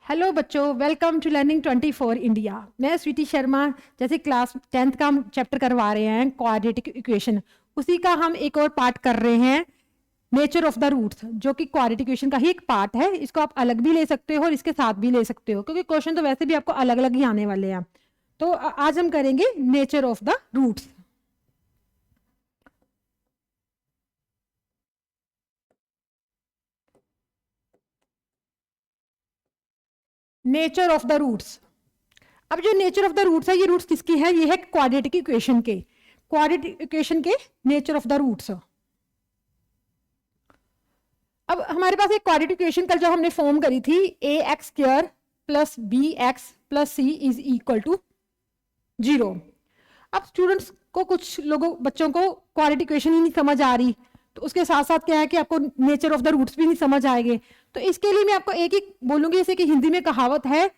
Hello बच्चों, welcome to learning 24 India. मैं स्वीटी शर्मा। जैसे क्लास 10th का हम चैप्टर करवा रहे हैं क्वाड्रेटिक इक्वेशन, उसी का हम एक और पार्ट कर रहे हैं नेचर ऑफ द रूट्स, जो कि क्वाड्रेटिक इक्वेशन का ही एक पार्ट है। इसको आप अलग भी ले सकते हो और इसके साथ भी ले सकते हो, क्योंकि क्वेश्चन तो वैसे भी आपको अलग अलग ही आने वाले हैं। तो आज हम करेंगे nature of the roots. Nature of the roots. अब जो नेचर ऑफ द रूट्स है, ये रूट्स किसकी है? ये है क्वाड्रेटिक इक्वेशन के। क्वाड्रेटिक इक्वेशन के नेचर ऑफ द रूट्स। अब हमारे पास एक क्वाड्रेटिक इक्वेशन कल जो हमने फॉर्म करी थी, A X square plus B X plus C is equal to 0। अब स्टूडेंट्स को, कुछ लोगों बच्चों को क्वाड्रेटिक इक्वेशन ही नहीं समझ आ रही, तो उसके साथ साथ क्या है कि आपको नेचर ऑफ द रूट्स भी नहीं समझ आएंगे। तो इसके लिए मैं आपको एक ही बोलूंगी, जैसे कि हिंदी में कहावत है,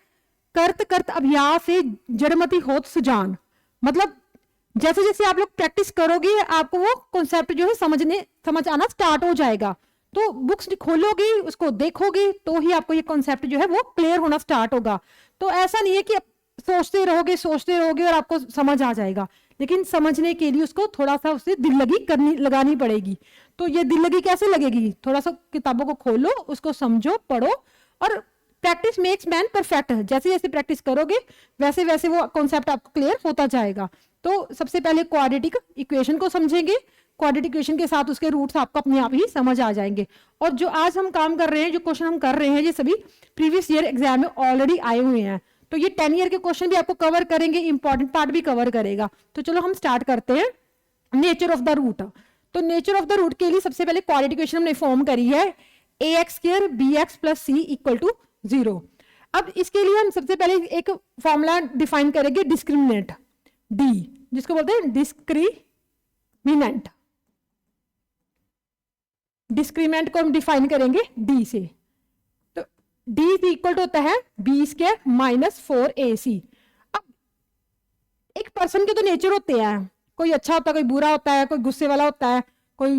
करत करत अभ्यास से जड़मति होत सुजान। मतलब जैसे जैसे आप लोग प्रैक्टिस करोगे, आपको वो कॉन्सेप्ट जो है समझ आना स्टार्ट हो जाएगा। तो बुक्स खोलोगे, उसको देखोगे, तो ही आपको ये कॉन्सेप्ट जो है वो क्लियर होना स्टार्ट होगा। तो ऐसा नहीं है कि सोचते रहोगे और आपको समझ आ जाएगा, लेकिन समझने के लिए उसको थोड़ा सा उससे दिल लगानी पड़ेगी। तो ये दिल लगी कैसे लगेगी? थोड़ा सा किताबों को खोलो, उसको समझो, पढ़ो, और प्रैक्टिस मेक्स मैन परफेक्ट। जैसे जैसे प्रैक्टिस करोगे वैसे वैसे वो कॉन्सेप्ट आपको क्लियर होता जाएगा। तो सबसे पहले क्वाड्रेटिक इक्वेशन को समझेंगे। क्वाड्रेटिक इक्वेशन के साथ उसके रूट्स आपको अपने आप ही समझ आ जाएंगे। और जो आज हम काम कर रहे हैं, जो क्वेश्चन हम कर रहे हैं, ये सभी प्रीवियस ईयर एग्जाम में ऑलरेडी आए हुए हैं। तो ये 10 ईयर के क्वेश्चन भी आपको कवर करेंगे, इंपॉर्टेंट पार्ट भी कवर करेगा। तो चलो हम स्टार्ट करते हैं नेचर ऑफ द रूट। तो नेचर ऑफ द रूट के लिए सबसे पहले क्वाड्रेटिक इक्वेशन हमने फॉर्म करी है, A X square B X plus C equal to 0। अब इसके लिए हम सबसे पहले एक फॉर्मूला डिफाइन करेंगे, डिस्क्रिमिनेंट डी, जिसको बोलते हैं डिस्क्रिमिनेंट। डिस्क्रिमिनेंट को हम डिफाइन करेंगे डी से। तो डी इक्वल टू होता है बी स्क्वायर माइनस 4ac। अब एक पर्सन के तो नेचर होते हैं, कोई अच्छा होता है, कोई बुरा होता है, कोई गुस्से वाला होता है, कोई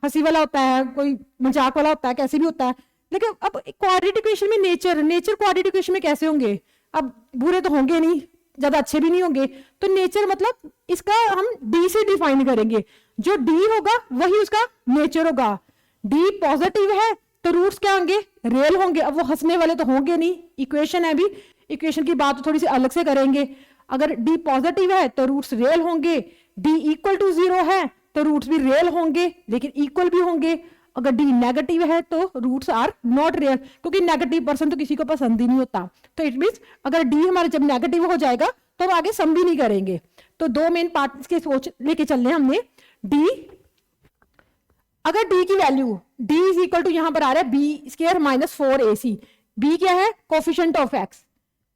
हंसी वाला होता है, कोई मजाक वाला होता है, कैसे भी होता है। लेकिन अब क्वाड्रेटिक इक्वेशन में नेचर क्वाड्रेटिक इक्वेशन में कैसे होंगे? अब बुरे तो होंगे नहीं, ज्यादा अच्छे भी नहीं होंगे। तो नेचर मतलब इसका हम डी से डिफाइन करेंगे। जो डी होगा वही उसका नेचर होगा। डी पॉजिटिव है तो रूट्स क्या होंगे? रियल होंगे। अब वो हंसने वाले तो होंगे नहीं, इक्वेशन है भी, इक्वेशन की बात तो थोड़ी सी अलग से करेंगे। अगर डी पॉजिटिव है तो रूट्स रियल होंगे, डी इक्वल टू 0 है तो रूट्स भी रियल होंगे लेकिन इक्वल भी होंगे। अगर डी नेगेटिव है तो रूट्स आर नॉट रियल, क्योंकि नेगेटिव पर्सन तो किसी को पसंद ही नहीं होता। तो इट मींस अगर डी हमारे जब नेगेटिव हो जाएगा तो हम आगे सम भी नहीं करेंगे। तो दो मेन पार्ट के सोच लेके चलने हमने। डी, अगर डी की value D is equal to यहां पर आ रहा है B square minus 4ac। B क्या है? Coefficient of X.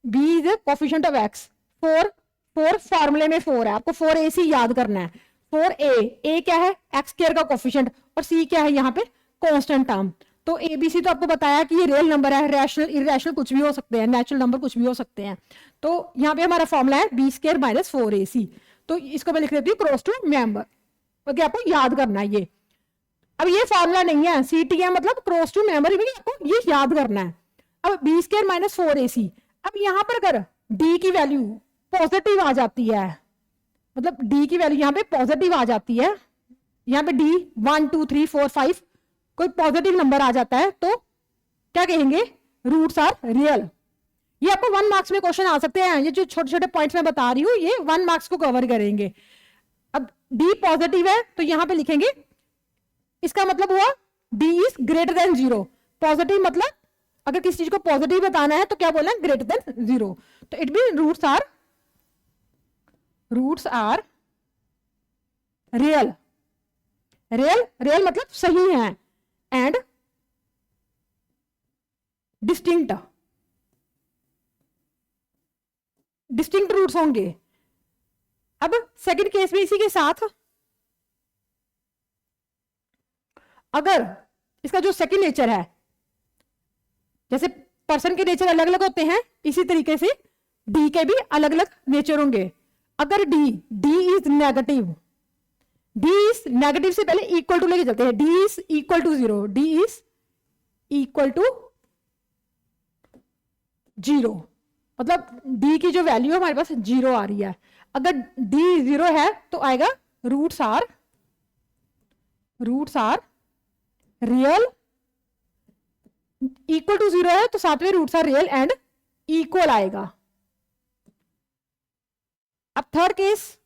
B is coefficient of X. 4 फॉर्मूले में 4 है, आपको 4ac याद करना है। 4a क्या है? एक्स स्क्वायर का कोफिशिएंट, और सी क्या है यहाँ पे? Constant term. तो एबीसी तो आपको बताया कि ये रियल नंबर है, रैशनल इरेशनल कुछ भी हो सकते हैं, नेचुरल नंबर कुछ भी हो सकते हैं। तो यहाँ पे हमारा फॉर्मूला है बी स्क्वायर माइनस 4ac। तो इसको मैं लिख देती हूँ क्रॉस टू मेंबर, क्योंकि आपको याद करना है ये। अब ये फॉर्मूला नहीं है, सीटी है मतलब क्रॉस टू मेंबर, आपको ये याद करना है। अब बी स्क्वायर माइनस 4ac। अब यहाँ पर अगर डी की वैल्यू पॉजिटिव आ जाती है, मतलब डी की वैल्यू यहाँ पे पॉजिटिव आ जाती है, यहाँ पे डी 1 2 3 4 5 कोई पॉजिटिव नंबर आ जाता है, तो क्या कहेंगे? Roots are real. ये आपको 1 मार्क्स में क्वेश्चन आ सकते हैं। ये जो छोटे छोटे पॉइंट्स मैं बता रही हूँ, ये 1 मार्क्स को कवर करेंगे। अब डी पॉजिटिव है तो यहां पे लिखेंगे, इसका मतलब हुआ D is greater than 0। Positive मतलब अगर किसी चीज को पॉजिटिव बताना है तो क्या बोलना है? Greater than 0। तो it mean roots are real. Real मतलब सही है, एंड डिस्टिंक्ट रूट्स होंगे। अब सेकंड केस में इसी के साथ अगर इसका जो सेकंड नेचर है, जैसे पर्सन के नेचर अलग अलग होते हैं, इसी तरीके से डी के भी अलग अलग नेचर होंगे। अगर डी इज नेगेटिव, से पहले इक्वल टू लेके चलते हैं, D is equal to 0। D is equal to zero, मतलब डी की जो वैल्यू है हमारे पास जीरो आ रही है। अगर डी जीरो है तो आएगा roots are real, equal to zero है तो साथ में roots are real and equal आएगा। अब थर्ड केस,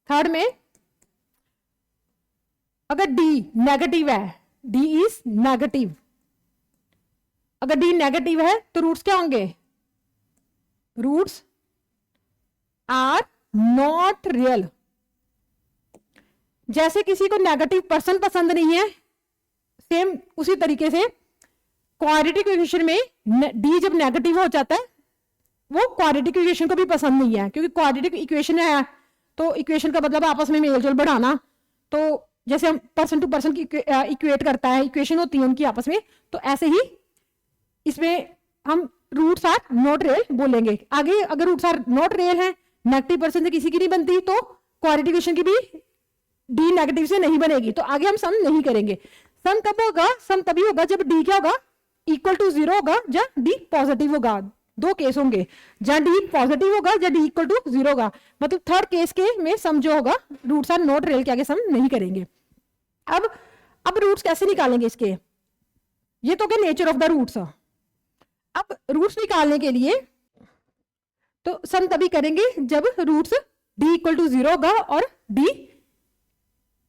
थर्ड में अगर डी नेगेटिव है, डी इज नेगेटिव, अगर डी नेगेटिव है तो रूट्स क्या होंगे, रूट्स आर नॉट रियल। जैसे किसी को नेगेटिव पर्सन पसंद नहीं है, सेम उसी तरीके से क्वाड्रेटिक इक्वेशन में डी जब नेगेटिव हो जाता है वो क्वाड्रेटिक इक्वेशन को भी पसंद नहीं है, क्योंकि क्वाड्रेटिक इक्वेशन है तो इक्वेशन का मतलब आपस में मेल जोल बढ़ाना, तो जैसे हम पर्सन टू पर्सन की इक्वेट करता है, इक्वेशन होती है उनकी आपस में, तो ऐसे ही इसमें हम रूट्स आर नॉट रियल बोलेंगे। आगे अगर रूट्स आर नॉट रियल है, नेगेटिव पर्सन से किसी की नहीं बनती, तो क्वाड्रेटिक इक्वेशन की भी डी नेगेटिव से नहीं बनेगी, तो आगे हम सम नहीं करेंगे। सम कब होगा, सम तभी होगा जब डी क्या होगा, इक्वल टू जीरो होगा, जब डी पॉजिटिव होगा। दो केस होंगे, जहां डी पॉजिटिव होगा, जहां डी इक्वल टू जीरो होगा, मतलब थर्ड केस के में सम जो होगा रूट्स आर नॉट रियल के आगे सम नहीं करेंगे। अब रूट्स कैसे निकालेंगे इसके, ये तो क्या नेचर ऑफ द रूट्स। अब रूट्स निकालने के लिए तो सम तभी करेंगे जब roots D equal to zero होगा और डी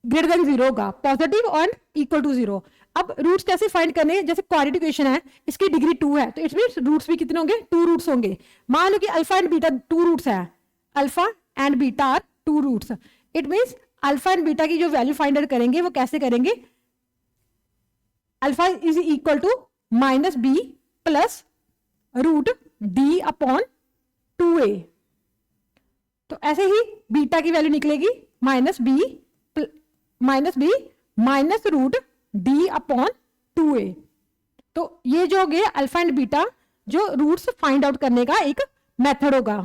ग्रेटर देन जीरो होगा, पॉजिटिव और इक्वल टू जीरो। अब रूट्स कैसे फाइंड करने, जैसे क्वाड्रेटिक इक्वेशन है, इसकी डिग्री 2 है, तो इट मींस रूट्स भी कितने होंगे, 2 रूट्स होंगे। मान लो कि अल्फा एंड बीटा 2 रूट्स है, alpha and beta are 2 roots, it means alpha and beta की जो वैल्यू फाइंड आउट करेंगे वो कैसे करेंगे, alpha is equal to minus B plus root D upon 2a। तो ऐसे ही बीटा की वैल्यू निकलेगी minus B minus root D upon 2a। तो ये जो हो गया अल्फा एंड बीटा जो रूट्स फाइंड आउट करने का एक मेथड होगा।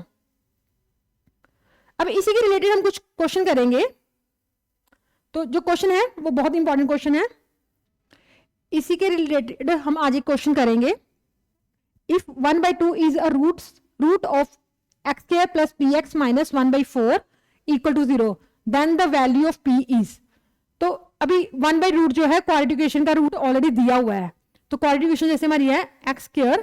अब इसी के रिलेटेड हम कुछ क्वेश्चन करेंगे। तो जो क्वेश्चन है वो बहुत इंपॉर्टेंट क्वेश्चन है, इसी के रिलेटेड हम आज एक क्वेश्चन करेंगे। If 1/2 is a root of x square plus px minus 1/4 equal to 0, then the value of p is. तो अभी 1/रूट जो है क्वाड्रेटिक इक्वेशन का रूट ऑलरेडी दिया हुआ है, तो क्वाड्रेटिक इक्वेशन जैसे हमारी है x square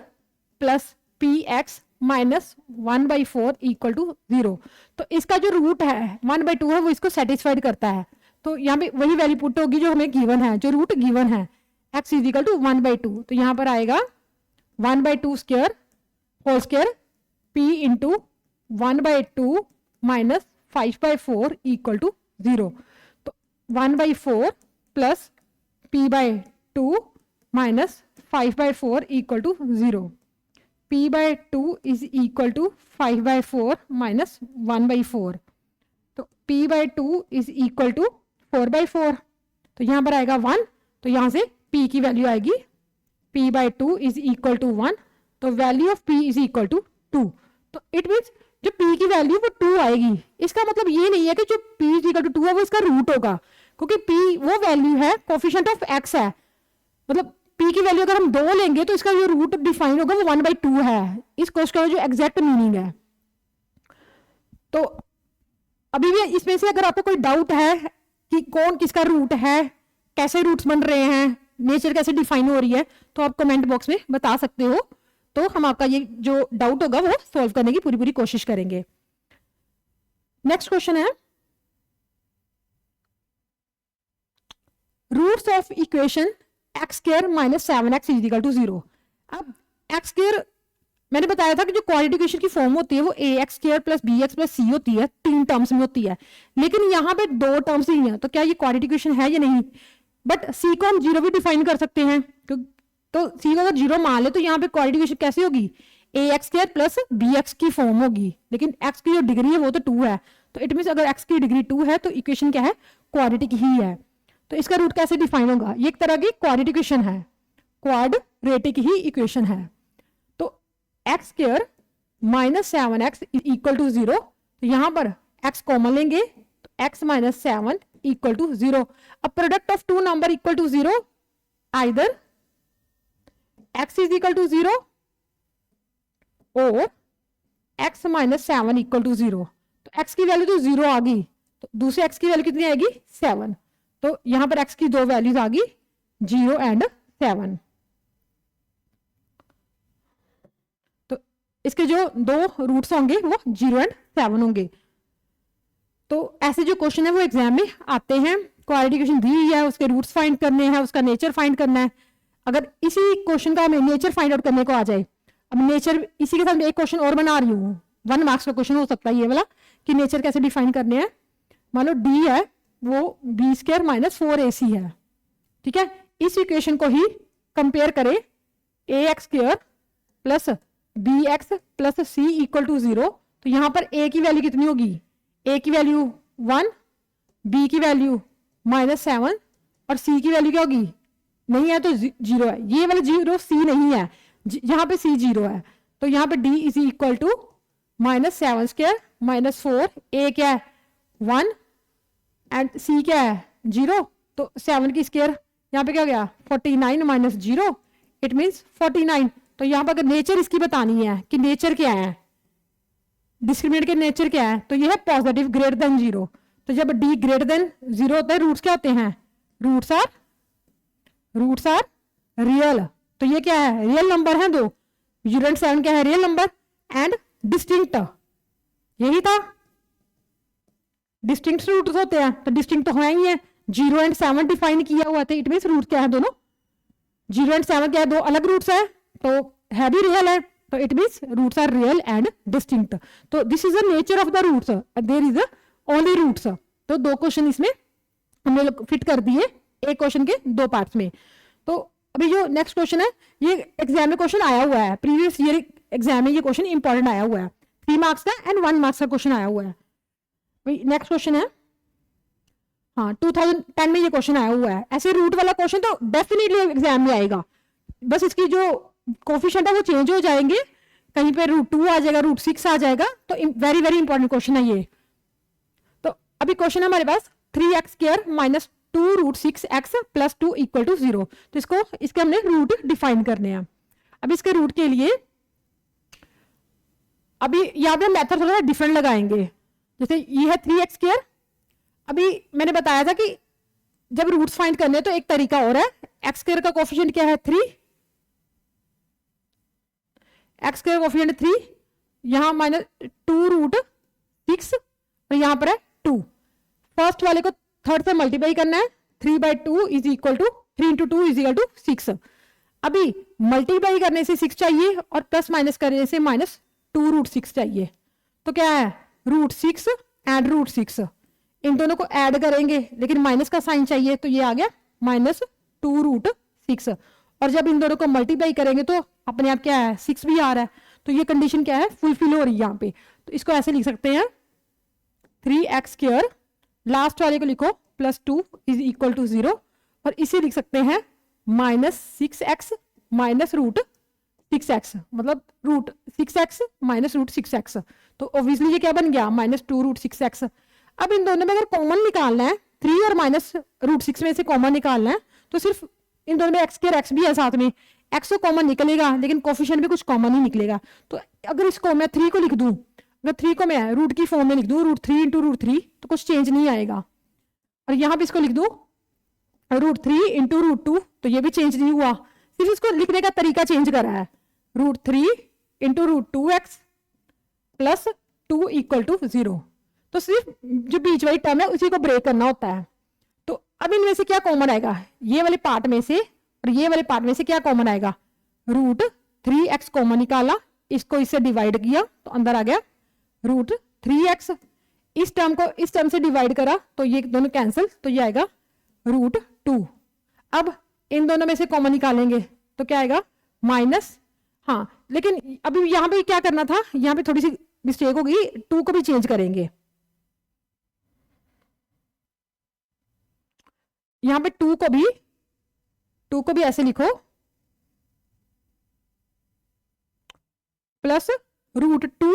plus px minus 1/4 equal to 0, तो इसका जो रूट है 1/2 है वो इसको सेटिस्फाइड करता है, तो यहाँ पे वही वैल्यू पुट होगी जो हमें गिवन है, जो रूट गिवन है x इज इक्वल टू 1/2, तो यहाँ पर आएगा 1/2 square whole square p into 1/2 minus 5/4 equal to 0, तो 1/4 plus p/2 minus 5/4 equal to 0, p/2 is equal to 5/4 minus 1/4, तो p/2 इज इक्वल टू 4/4, तो यहाँ पर आएगा 1, तो यहाँ से p की वैल्यू आएगी p/2 इज इक्वल टू 1, तो value of p is equal to 2, तो इट मीन्स जो p की वैल्यू वो 2 आएगी। इसका मतलब ये नहीं है कि जो p इज इक्वल टू 2 है वो इसका रूट होगा, क्योंकि p वो वैल्यू है कोफिशिएंट ऑफ x है, मतलब p की वैल्यू अगर हम 2 लेंगे तो इसका जो रूट डिफाइन होगा वो 1/2 है, इस क्वेश्चन का जो एग्जैक्ट मीनिंग है। तो अभी भी इसमें से अगर आपको कोई डाउट है कि कौन किसका रूट है, कैसे रूट्स बन रहे हैं, नेचर कैसे डिफाइन हो रही है, तो आप कमेंट बॉक्स में बता सकते हो, तो हम आपका ये जो डाउट होगा वो सॉल्व करने की पूरी कोशिश करेंगे। नेक्स्ट क्वेश्चन है roots of equation x square minus 7x is equal to 0। अब x स्क्वायर मैंने बताया था कि जो क्वाड्रेटिक इक्वेशन की फॉर्म होती है वो ax square plus bx plus c होती है, 3 टर्म्स में होती है, लेकिन यहाँ पे 2 टर्म्स ही हैं, तो क्या ये क्वाड्रेटिक इक्वेशन है या नहीं। बट c को हम 0 भी डिफाइन कर सकते हैं, तो c को अगर 0 मान ले तो यहाँ पे क्वाड्रेटिक इक्वेशन कैसे होगी, ax स्क्वायर प्लस bx की फॉर्म होगी, लेकिन x की जो डिग्री है वो तो 2 है, तो इट मींस अगर x की डिग्री 2 है तो इक्वेशन क्या है, क्वाड्रेटिक ही है। तो इसका रूट कैसे डिफाइन होगा, ये एक तरह की क्वाड्रेटिक इक्वेशन है, क्वाड्रेटिक ही इक्वेशन है। तो x square minus 7x equal to 0, तो यहाँ पर x कॉमन लेंगे तो x माइनस 7 इक्वल टू 0। अब product of 2 number equal to 0, either x is equal to 0 और x माइनस 7 इक्वल टू 0। तो x की वैल्यू तो 0 आ गई, तो दूसरे x की वैल्यू कितनी आएगी 7। तो यहां पर x की दो वैल्यूज आ गई 0 एंड 7। तो इसके जो दो रूट्स होंगे वो 0 एंड 7 होंगे। तो ऐसे जो क्वेश्चन है वो एग्जाम में आते हैं। क्वाड्रेटिक इक्वेशन दी हुई है, उसके रूट्स फाइंड करने हैं, उसका नेचर फाइंड करना है। अगर इसी क्वेश्चन का हमें नेचर फाइंड आउट करने को आ जाए, अब नेचर इसी के साथ मैं एक क्वेश्चन और बना रही हूँ, 1 मार्क्स का क्वेश्चन हो सकता है ये वाला, कि नेचर कैसे डिफाइन करने हैं। मान लो डी है वो बी स्क्वायर माइनस 4ac है, ठीक है। इस इक्वेशन को ही कंपेयर करें A X square plus B X plus C equal to 0। तो यहां पर ए की वैल्यू कितनी होगी, ए की वैल्यू 1, बी की वैल्यू -7 और सी की वैल्यू क्या होगी, नहीं है तो 0 है। ये वाला 0 सी नहीं है, यहां पे सी 0 है। तो यहां पे D is equal to -7 square -4, A क्या है 1 एंड सी क्या है 0। तो 7 की स्क्वायर यहाँ पे क्या हो गया 49 माइनस 0, इट मीन्स 49। तो यहाँ पर अगर नेचर इसकी बतानी है कि नेचर क्या है, डिस्क्रिमिनेंट के नेचर क्या है, तो ये है पॉजिटिव ग्रेटर देन 0। तो जब डी ग्रेटर देन 0 होता है, रूट्स क्या होते हैं, रूट्स आर रियल। तो ये क्या है, रियल नंबर है दो, 0 एंड 7 क्या है रियल नंबर एंड डिस्टिंक्ट, यही था। डिस्टिंक्ट रूट्स होते हैं, तो डिस्टिंक्ट तो है ही है, 0 एंड 7 डिफाइन किया हुआ था, इट मीन्स रूट क्या है दोनों, 0 एंड 7 क्या है, दो अलग रूट्स है, तो है भी रियल है, तो it means roots are real and distinct. तो this is the nature of the roots, there is only roots. तो दो क्वेश्चन इसमें हमने फिट कर दिए एक क्वेश्चन के दो पार्ट्स में। तो अभी जो नेक्स्ट क्वेश्चन है, ये एग्जाम में क्वेश्चन आया हुआ है, प्रीवियस ईयर एग्जाम में ये क्वेश्चन इंपॉर्टेंट आया हुआ है, 3 मार्क्स का एंड 1 मार्क्स का क्वेश्चन आया हुआ है। नेक्स्ट क्वेश्चन है, हाँ 2010 में ये क्वेश्चन आया हुआ है। ऐसे रूट वाला क्वेश्चन तो डेफिनेटली एग्जाम में आएगा, बस इसकी जो कोफिशिएंट है वो चेंज हो जाएंगे, कहीं पे √2 आ जाएगा, √6 आ जाएगा। तो वेरी वेरी इंपॉर्टेंट क्वेश्चन है ये। तो अभी क्वेश्चन है हमारे पास 3x square minus 2√6x plus 2 equal to 0। तो इसके हमने रूट डिफाइन करने हैं। अब इसके रूट के लिए अभी यहाँ पे मेथड थोड़ा डिफरेंट लगाएंगे। जैसे ये है 3x स्क्वायर, अभी मैंने बताया था कि जब रूट्स फाइंड करने तो एक तरीका और है, एक्स स्क्वायर का कोफिशिएंट क्या है 3, एक्स स्क्वायर कोफिशिएंट 3, यहां -2√6 और यहां पर है 2। फर्स्ट वाले को थर्ड से मल्टीप्लाई करना है, 3/2 is equal to 3 × 2 is equal to 6। अभी मल्टीप्लाई करने से 6 चाहिए और प्लस माइनस करने से -2√6 चाहिए। तो क्या है √6 एंड √6, इन दोनों को ऐड करेंगे लेकिन माइनस का साइन चाहिए, तो ये आ गया -2√6। और जब इन दोनों को मल्टीप्लाई करेंगे तो अपने आप क्या है 6 भी आ रहा है। तो ये कंडीशन क्या है फुलफिल हो रही है यहाँ पे। तो इसको ऐसे लिख सकते हैं 3x स्क्वायर, लास्ट वाले को लिखो +2 इज इक्वल टू 0, और इसे लिख सकते हैं -6x माइनस √6x, मतलब √6x माइनस √6x। तो ऑब्वियसली ये क्या बन गया -2√6x। अब इन दोनों में अगर कॉमन निकालना है, 3 और -√6 में से कॉमन निकालना है, तो सिर्फ इन दोनों में x स्क्वायर x भी है साथ में, x तो कॉमन निकलेगा लेकिन कोफिशिएंट भी कुछ कॉमन ही निकलेगा। तो अगर इसको मैं 3 को लिख दूं, अगर 3 को मैं रूट की फॉर्म में लिख दूं √3 × √3, तो कुछ चेंज नहीं आएगा। और यहां भी इसको लिख दूं √3 × √2, तो ये भी चेंज नहीं हुआ, सिर्फ इसको लिखने का तरीका चेंज करा है, √3 × √2x प्लस 2 इक्वल टू 0। तो सिर्फ जो बीच वाली टर्म है उसी को ब्रेक करना होता है। तो अब इनमें से क्या कॉमन आएगा, ये वाले पार्ट में से और ये वाले पार्ट में से क्या कॉमन आएगा, √3x कॉमन निकाला, इसको इससे डिवाइड किया तो अंदर आ गया √3x। इस टर्म को इस टर्म से डिवाइड करा तो ये दोनों कैंसिल, तो ये आएगा √2। अब इन दोनों में से कॉमन निकालेंगे तो क्या आएगा माइनस, हाँ लेकिन अभी यहां पे क्या करना था, यहां पे थोड़ी सी मिस्टेक हो गई, 2 को भी चेंज करेंगे। यहां पे 2 को भी ऐसे लिखो प्लस √2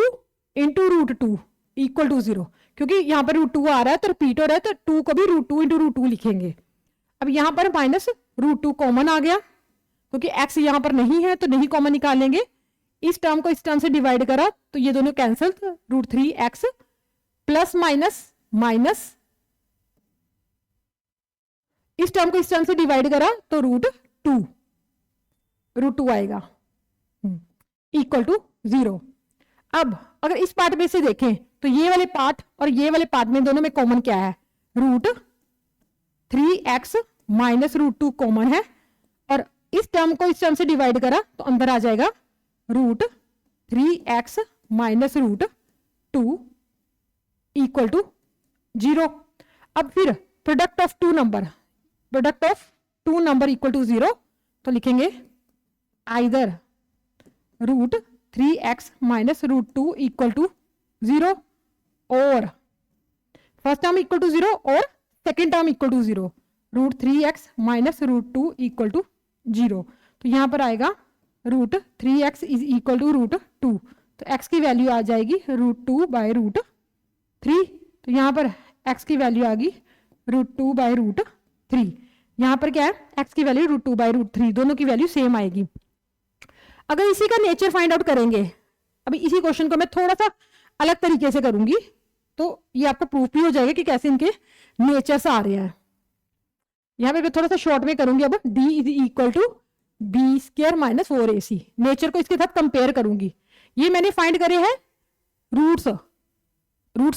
× √2 इक्वल टू 0, क्योंकि यहां पर √2 आ रहा है तो रिपीट हो रहा है, तो 2 को भी √2 × √2 लिखेंगे। अब यहां पर -√2 कॉमन आ गया, क्योंकि एक्स यहाँ पर नहीं है तो नहीं कॉमन निकालेंगे। इस टर्म को इस टर्म से डिवाइड करा तो ये दोनों cancel, √3x plus minus minus, इस टर्म को इस टर्म से डिवाइड करा तो √2 आएगा इक्वल टू 0। अब अगर इस पार्ट में से देखें तो ये वाले पार्ट और ये वाले पार्ट में दोनों में कॉमन क्या है, √3x माइनस √2 कॉमन है, और इस टर्म को इस टर्म से डिवाइड करा तो अंदर आ जाएगा √3x माइनस √2 इक्वल टू 0। अब फिर product of two number equal to 0, तो लिखेंगे either √3x minus √2 equal to 0 और फर्स्ट टर्म इक्वल टू 0 और second term equal to 0, √3x minus √2 equal to 0। तो यहां पर आएगा √3x इज इक्वल टू √2, तो x की वैल्यू आ जाएगी √2/√3। तो यहां पर x की वैल्यू आ गई √2/√3। यहां पर क्या है, x की वैल्यू √2/√3, दोनों की वैल्यू सेम आएगी। अगर इसी का नेचर फाइंड आउट करेंगे, अभी इसी क्वेश्चन को मैं थोड़ा सा अलग तरीके से करूंगी तो ये आपको प्रूफ भी हो जाएगा कि कैसे इनके नेचर से आ रहे हैं। यहां पे मैं थोड़ा सा शॉर्ट में करूंगी। अब d is equal to b² minus 4ac, nature को इसके साथ कंपेयर करूंगी। ये मैंने फाइंड करे हैं रूट्स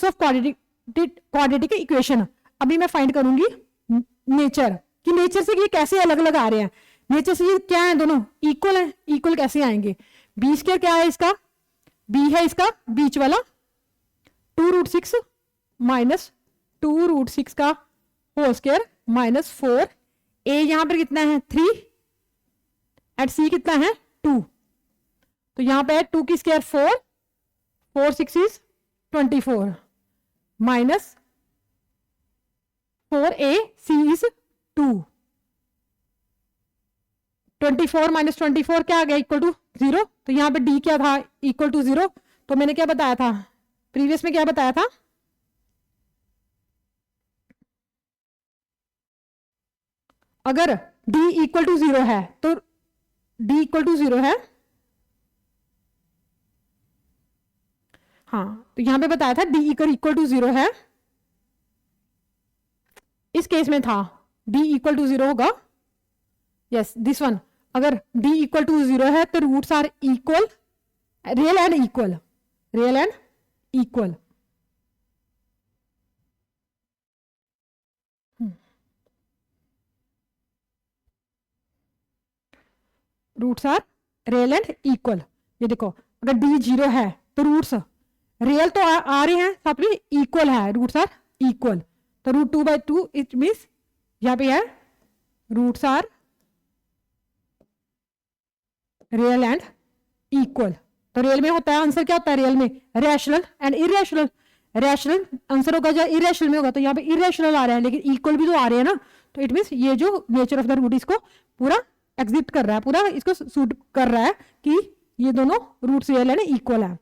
ऑफ क्वाड्रेटिक इक्वेशन। अभी मैं फाइंड करूंगी नेचर, कि नेचर से ये कैसे अलग अलग आ रहे हैं। नेचर से ये क्या है, दोनों इक्वल है, इक्वल कैसे आएंगे। b² क्या है, इसका b है, इसका बीच वाला 2√6 माइनस 2√6 का होल स्क्वायर माइनस 4, a यहां पर कितना है 3 एंड c कितना है 2, तो यहां पे 2 की square 4 6 is 24 minus 4a c is 2, 24 minus 24 क्या आ गया इक्वल टू 0। तो यहां पे d क्या था इक्वल टू 0। तो मैंने क्या बताया था प्रीवियस में, क्या बताया था, अगर d इक्वल टू 0 है तो d इक्वल टू 0 है, हाँ, तो यहां पे बताया था d इक्वल टू 0 है। इस केस में था d इक्वल टू 0 होगा, यस दिस वन। अगर d इक्वल टू 0 है तो roots are equal, real and equal, real and equal. Roots are real and equal. ये देखो अगर d 0 है तो रूट्स रियल तो आ रहे हैं, साथ में इक्वल है, रूट्स आर इक्वल। तो √2/2 इट मीन्स यहां पे है roots are real and equal. तो रियल में होता है, आंसर क्या होता है रियल में, rational and irrational. Rational answer होगा, जो इरेशनल में होगा तो यहाँ पे इरेशनल आ रहा है, लेकिन इक्वल भी तो आ रहे हैं ना। तो इट मीन्स ये जो नेचर ऑफ द रूट इसको पूरा एग्जिट कर रहा है, पूरा इसको सूट कर रहा है कि ये दोनों रूट्स रियल एंड इक्वल है।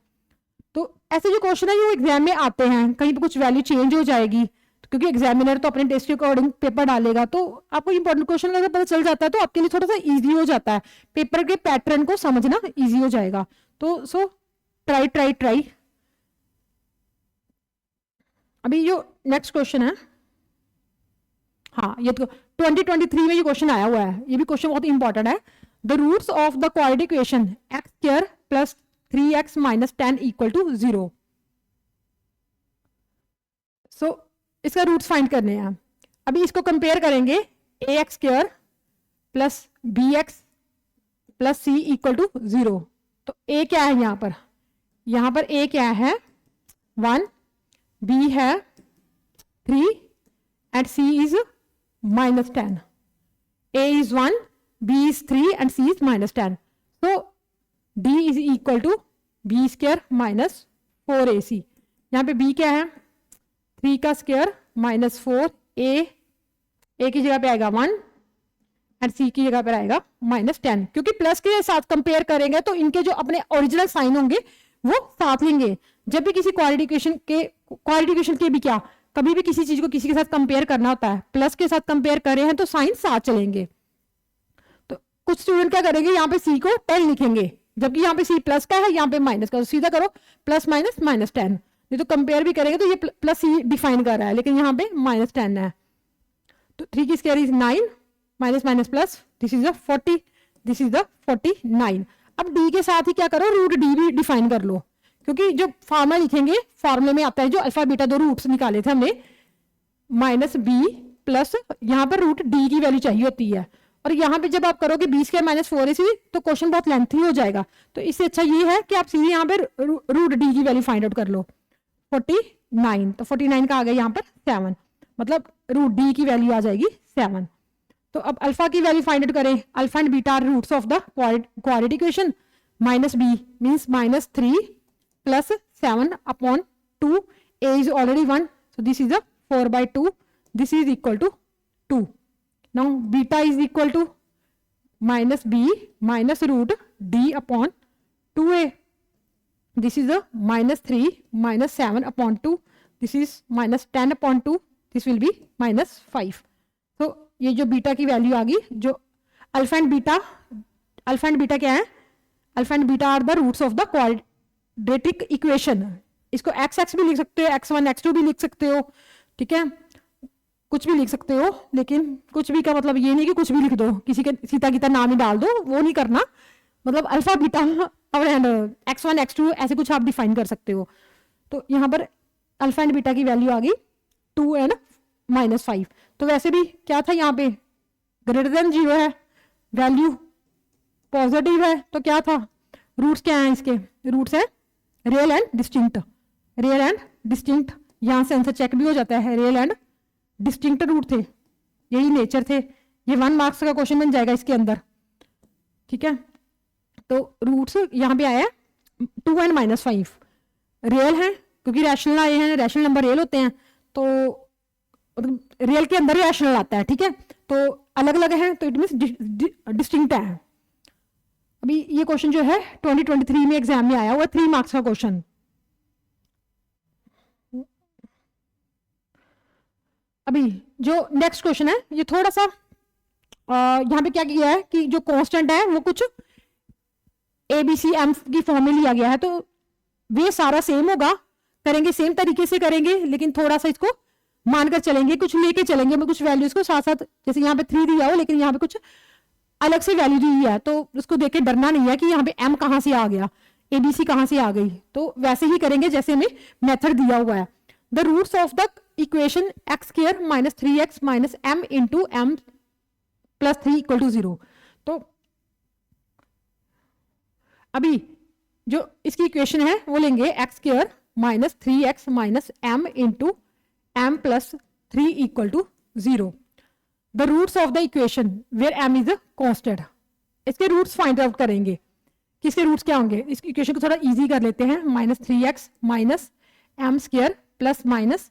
तो ऐसे जो क्वेश्चन है ये एग्जाम में आते हैं, कहीं पे कुछ वैल्यू चेंज हो जाएगी, क्योंकि एग्जामिनर तो अपने टेस्ट के अकॉर्डिंग पेपर डालेगा, तो आपको इंपॉर्टेंट क्वेश्चन अगर पता चल जाता है तो आपके लिए थोड़ा सा इजी हो जाता है, पेपर के पैटर्न को समझना इजी हो जाएगा। तो सो ट्राई। अभी जो नेक्स्ट क्वेश्चन है, हाँ, ये तो 2023 में ये क्वेश्चन आया हुआ है, ये भी क्वेश्चन बहुत इंपॉर्टेंट है। The roots of the quadratic equation x² plus 3x minus 10 equal to 0। So इसका रूट्स फाइंड करने हैं। अभी इसको कंपेयर करेंगे ax² plus bx plus c equal to 0। तो a क्या है यहां पर a क्या है 1, b है 3 and c is -10। a is 1, b is 3 and c is -10. So d is equal to b² minus 4ac। यहाँ पे b क्या है 3 का स्क्वायर माइनस 4, a की जगह पे आएगा 1 एंड c की जगह पर आएगा -10। क्योंकि प्लस के साथ कंपेयर करेंगे तो इनके जो अपने ओरिजिनल साइन होंगे वो साथ लेंगे। जब भी किसी क्वाड्रेटिक के भी क्या कभी भी किसी चीज को किसी के साथ कंपेयर करना होता है, प्लस के साथ कंपेयर कर रहे हैं तो साइन साथ चलेंगे। तो कुछ स्टूडेंट क्या करेंगे, यहाँ पे सी को 10 लिखेंगे, जबकि यहाँ पे सी प्लस का है, यहाँ पे माइनस का, तो सीधा करो प्लस माइनस माइनस 10। नहीं तो कंपेयर भी करेंगे तो ये प्लस सी डिफाइन कर रहा है, लेकिन यहाँ पे माइनस 10 है। तो 3 की square is 9, minus minus plus, this is the 40, this is the 49। अब डी के साथ ही क्या करो, रूट डी भी डिफाइन कर लो, क्योंकि जो फार्मूला लिखेंगे फार्मूले में आता है जो अल्फा बीटा दो रूट्स निकाले थे हमने, माइनस बी प्लस यहाँ पर रूट डी की वैल्यू चाहिए होती है। और यहाँ पे जब आप करोगे बी स्क्वायर माइनस 4ac तो क्वेश्चन बहुत लेंथी हो जाएगा, तो इससे अच्छा ये है कि आप सीधे यहाँ पे रूट डी की वैल्यू फाइंड आउट कर लो। 49, तो 49 का आ गया यहाँ पर 7, मतलब रूट डी की वैल्यू आ जाएगी 7। तो अब अल्फा की वैल्यू फाइंड आउट करें, alpha and beta are roots of the quadratic equation, minus B means minus 3 plus 7 upon 2, a is already 1, so this is a 4/2, this is equal to 2. Now beta is equal to minus b minus root d upon 2a. This is a minus 3 minus 7 upon 2, this is minus 10 upon 2, this will be minus 5. तो ये जो beta की value आ गई, जो alpha and beta क्या है, alpha and beta are the roots of the quadratic equation. इसको x भी लिख सकते हो, x1 x2 भी लिख सकते हो, ठीक है, कुछ भी लिख सकते हो, लेकिन कुछ भी का मतलब ये नहीं कि कुछ भी लिख दो, किसी के सीता गीता नाम ही डाल दो, वो नहीं करना। मतलब अल्फा बीटा और x1 x2 ऐसे कुछ आप डिफाइन कर सकते हो। तो यहाँ पर अल्फा एंड बीटा की वैल्यू आ गई 2 एंड माइनस 5। तो वैसे भी क्या था, यहाँ पे ग्रेटर देन 0 है, वैल्यू पॉजिटिव है, तो क्या था, रूट्स क्या हैं इसके, रूट्स है real and distinct, real and distinct, यहाँ से आंसर चेक भी हो जाता है, रियल एंड डिस्टिंक्ट रूट थे, यही नेचर थे। ये 1 मार्क्स का क्वेश्चन बन जाएगा इसके अंदर, ठीक है। तो रूट्स यहाँ पे आया 2 एंड माइनस 5, रियल है क्योंकि रैशनल आए हैं, रैशनल नंबर रियल होते हैं, तो रियल के अंदर ही रैशनल आता है, ठीक है। तो अलग अलग है तो इट मीन डिस्टिंक्ट है। अभी ये क्वेश्चन जो है 2023 में एग्जाम में आया हुआ 3 मार्क्स का क्वेश्चन। अभी जो नेक्स्ट क्वेश्चन है ये थोड़ा सा यहाँ पे क्या किया है कि जो कांस्टेंट है वो कुछ ABCM की फॉर्म में लिया गया है, तो वे सारा सेम होगा, करेंगे सेम तरीके से करेंगे, लेकिन थोड़ा सा इसको मानकर चलेंगे, कुछ लेके चलेंगे, कुछ वैल्यूज को साथ साथ, जैसे यहाँ पे 3 दिया हो लेकिन यहाँ पे कुछ अलग से वैल्यू दी है, तो उसको देख के डरना नहीं है कि यहाँ पे M कहाँ से आ गया, ABC कहाँ से आ गई, तो वैसे ही करेंगे जैसे हमें मेथड दिया हुआ है। The roots of the equation x square minus 3x minus m into m plus 3 equal to 0। तो अभी जो इसकी इक्वेशन है वो लेंगे x square minus 3x minus m into m plus 3 equal to 0। The roots of the equation where m is a constant, इसके roots find out करेंगे, किसके रूट्स क्या होंगे। इस इक्वेशन को थोड़ा इजी कर लेते हैं, minus 3x minus m square plus minus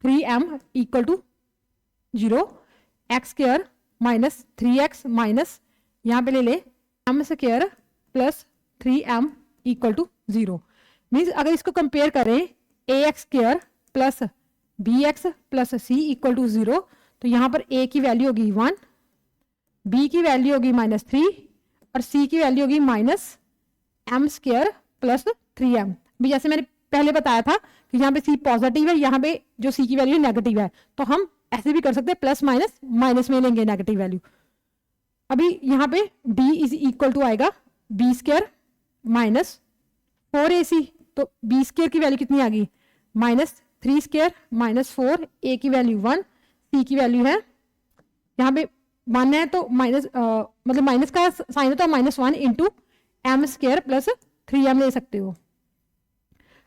3m equal to 0, X square minus 3x minus यहाँ पे ले ले m square plus 3m equal to 0। Means अगर इसको कंपेयर करें ax square plus bx plus c equal to 0, तो यहाँ पर a की वैल्यू होगी 1, b की वैल्यू होगी माइनस 3 और c की वैल्यू होगी minus m square plus 3m। भी जैसे मैंने पहले बताया था कि यहाँ पे c पॉजिटिव है, यहाँ पे जो c की वैल्यू नेगेटिव है, तो हम ऐसे भी कर सकते हैं, प्लस माइनस माइनस में लेंगे नेगेटिव वैल्यू। अभी यहाँ पे d इज इक्वल टू आएगा b स्क्वायर माइनस 4ac, तो b स्क्वायर की वैल्यू कितनी आ गई, माइनस 3 स्क्वायर माइनस 4, a की वैल्यू 1, c की वैल्यू है यहाँ पे 1 है, तो माइनस मतलब माइनस का साइन होता है minus 1 into m square plus 3m ले सकते हो।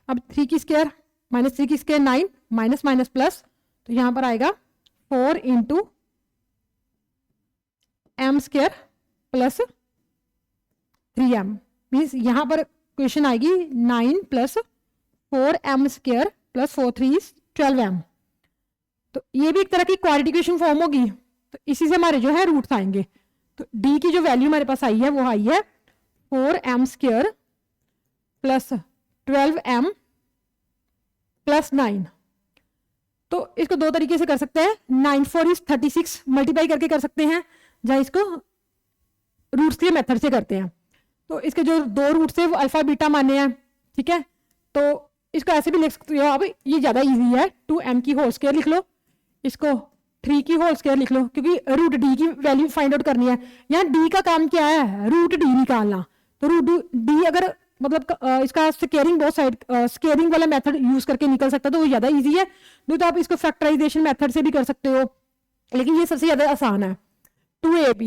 अब 3 की स्क्वायर माइनस 3 की स्क्वायर 9, माइनस माइनस प्लस, तो यहाँ पर आएगा 4 into m square plus 3m। Means यहाँ पर क्वेश्चन आएगी 9 plus 4m square plus 4 3 12m। तो ये भी एक तरह की क्वाड्रेटिक इक्वेशन फॉर्म होगी, तो इसी से हमारे जो है रूट्स आएंगे। तो d की जो वैल्यू हमारे पास आई है वो आई है 4m square plus 12m plus 9। तो इसको दो तरीके से कर सकते हैं, 9 4 is 36 मल्टीप्लाई करके कर सकते हैं, जहाँ इसको रूट्स के मेथड से करते हैं। तो इसके जो 2 रूट्स है वो अल्फा बीटा माने हैं, ठीक है। तो इसको ऐसे भी लिख सकते हो अब, ये ज़्यादा इजी है, 2m की होल स्क्वायर लिख लो, इसको 3 की होल स्क्वायर लिख लो, क्योंकि रूट डी की वैल्यू फाइंड आउट करनी है। यहाँ डी का काम क्या है, रूट डी निकालना। तो रूट डी अगर मतलब इसका स्केयरिंग बहुत साइड स्केयरिंग वाला मेथड यूज करके निकल सकता है तो वो ज़्यादा इजी है, नहीं तो आप इसको फैक्टराइजेशन मेथड से भी कर सकते हो, लेकिन ये सबसे ज़्यादा आसान है। 2ab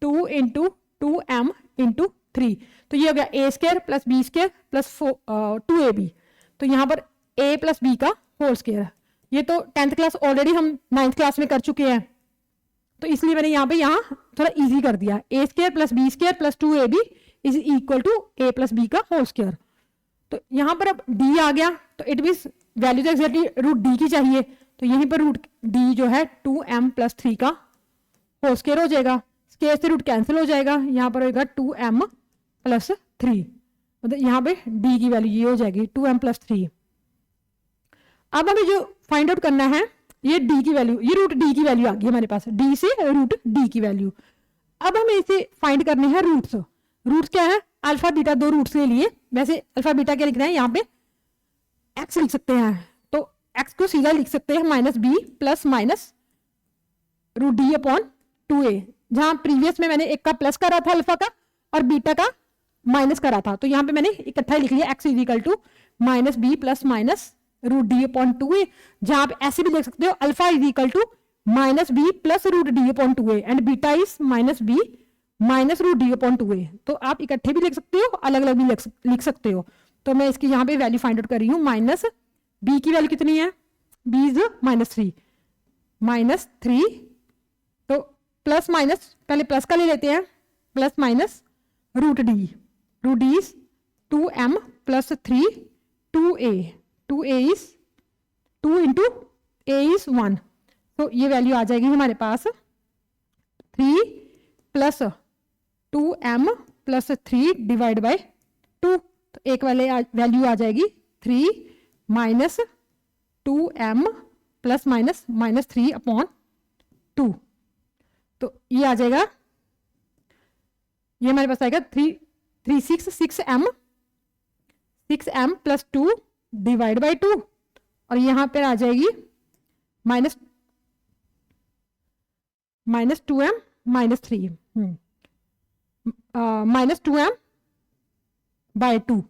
2 इंटू 2m इंटू 3, तो ये हो गया a square plus b square plus 2ab। तो यहाँ पर a प्लस b का होल स्क्वायर, ये तो 10th क्लास ऑलरेडी हम 9th क्लास में कर चुके हैं, तो इसलिए मैंने यहाँ थोड़ा इजी कर दिया। a square plus b square plus 2ab is equal to a plus b का होल स्क्वायर। तो यहाँ पर अब d आ गया, तो इट मीन्स वैल्यू तो एग्जैक्टली रूट डी की चाहिए, तो यहीं पर रूट डी जो है 2m प्लस 3 का होल स्क्वायर हो जाएगा, स्क्वायर से रूट कैंसिल हो जाएगा, यहाँ पर होगा 2m प्लस 3, मतलब यहाँ पे d की वैल्यू ये हो जाएगी 2m प्लस 3। अब हमें जो फाइंड आउट करना है ये d की वैल्यू, ये रूट d की वैल्यू आ गई हमारे पास, d से रूट d की वैल्यू। अब हमें इसे फाइंड करने हैं रूट्स। रूट्स क्या है, अल्फा बीटा 2 रूट्स ले लिए, वैसे अल्फा बीटा क्या लिखना है, यहाँ पे x लिख सकते हैं, तो x को सीधा लिख सकते हैं minus B plus minus root D upon 2a, जहां प्रीवियस में मैंने एक का प्लस करा था अल्फा का और बीटा का माइनस करा था, तो यहाँ पे मैंने इकट्ठा लिख लिया x is equal to minus B plus minus root D upon 2a, जहां आप ऐसे भी लिख सकते हो alpha is equal to minus B plus root D upon 2a and beta is minus B minus root D upon 2a। तो आप इकट्ठे भी लिख सकते हो, अलग अलग भी लिख सकते हो। तो मैं इसकी यहाँ पे वैल्यू फाइंड आउट कर रही हूँ, माइनस बी की वैल्यू कितनी है, बी इज माइनस 3, तो प्लस माइनस पहले प्लस का ले लेते हैं, plus minus root D is 2m plus 3 2a is 2 into a is 1, तो ये वैल्यू आ जाएगी हमारे पास 3 plus 2m plus 3 divide by 2, तो एक वाले वैल्यू आ जाएगी 3 minus 2m plus minus minus 3 upon 2, तो ये आ जाएगा, ये हमारे पास आएगा 6m प्लस 2 डिवाइड बाय 2, और यहां पर आ जाएगी minus 2m minus 3 minus 2m bye 2,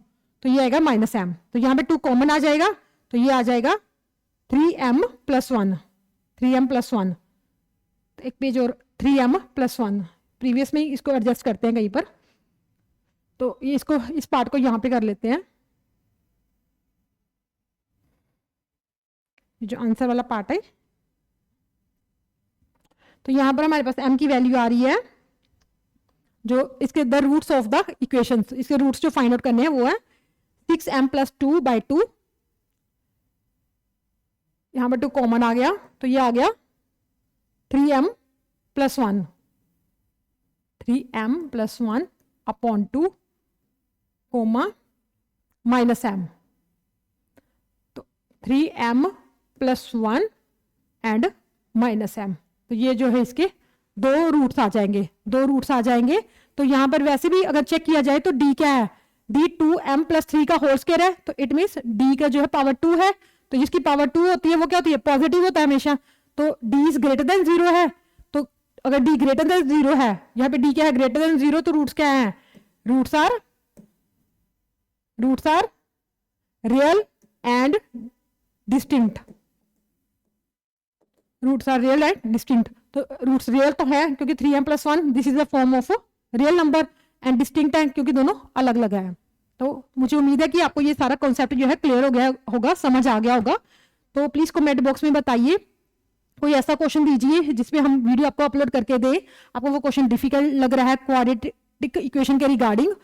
तो ये आएगा माइनस m, तो यहाँ पे 2 कॉमन आ जाएगा, तो ये आ जाएगा 3m प्लस 1, तो एक पेज और 3m प्लस 1, प्रीवियस में इसको एडजस्ट करते हैं कहीं पर, तो ये इसको इस पार्ट को यहाँ पे कर लेते हैं, जो आंसर वाला पार्ट है। तो यहाँ पर हमारे पास m की वैल्यू आ रही है, जो इसके the roots of the equations, इसके रूट्स जो फाइंड आउट करने हैं वो है 6m प्लस 2 बाई 2, यहाँ पर 2 कॉमन आ गया, तो ये आ गया 3m plus 1 upon 2 comma minus m, तो 3m plus 1 and minus m, तो ये जो है इसके 2 रूट्स आ जाएंगे। तो यहाँ पर वैसे भी अगर चेक किया जाए तो d क्या है, d 2m प्लस 3 का होल स्क्वायर है, तो इट मीन्स d का जो है पावर 2 है, तो जिसकी पावर 2 होती है वो क्या होती है, पॉजिटिव होता है हमेशा, तो d इज ग्रेटर देन 0 है, तो अगर d ग्रेटर देन 0 है, यहाँ पे d क्या है ग्रेटर देन 0, तो रूट्स क्या है, roots are real and distinct, तो रूट्स रियल तो है क्योंकि 3m plus 1 this is the form of real number, and distinct है क्योंकि दोनों अलग अलग है। तो मुझे उम्मीद है कि आपको ये सारा कॉन्सेप्ट जो है क्लियर हो गया होगा, समझ आ गया होगा। तो प्लीज कमेंट बॉक्स में बताइए, कोई ऐसा क्वेश्चन दीजिए जिसमें हम वीडियो आपको अपलोड करके दें, आपको वो क्वेश्चन डिफिकल्ट लग रहा है क्वाड्रेटिक इक्वेशन के रिगार्डिंग,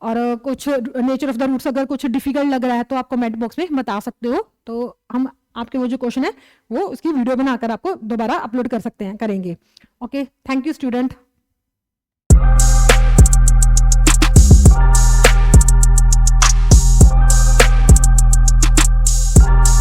और कुछ नेचर ऑफ द रूट्स अगर कुछ डिफिकल्ट लग रहा है तो आप कमेंट बॉक्स में बता सकते हो, तो हम आपके वो जो क्वेश्चन है वो उसकी वीडियो बनाकर आपको दोबारा अपलोड करेंगे। Okay, thank you student.